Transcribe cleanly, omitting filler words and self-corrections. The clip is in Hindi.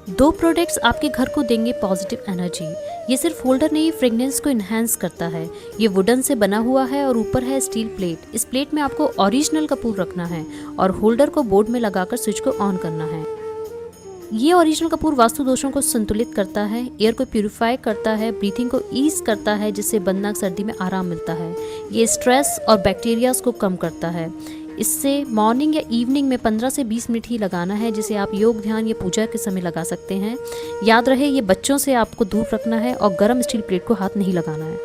दो प्रोडक्ट्स आपके घर को देंगे पॉजिटिव एनर्जी। ये सिर्फ होल्डर नहीं, फ्रेगनेंस को इन्हांस करता है। ये वुडन से बना हुआ है और ऊपर है स्टील प्लेट। इस प्लेट में आपको ओरिजिनल कपूर रखना है और होल्डर को बोर्ड में लगाकर स्विच को ऑन करना है। ये ओरिजिनल कपूर वास्तु दोषों को संतुलित करता है, एयर को प्यूरिफाई करता है, ब्रीथिंग को ईज करता है, जिससे बदनाक सर्दी में आराम मिलता है। ये स्ट्रेस और बैक्टीरियाज को कम करता है। इससे मॉर्निंग या इवनिंग में 15 से 20 मिनट ही लगाना है, जिसे आप योग, ध्यान या पूजा के समय लगा सकते हैं। याद रहे, ये बच्चों से आपको दूर रखना है और गर्म स्टील प्लेट को हाथ नहीं लगाना है।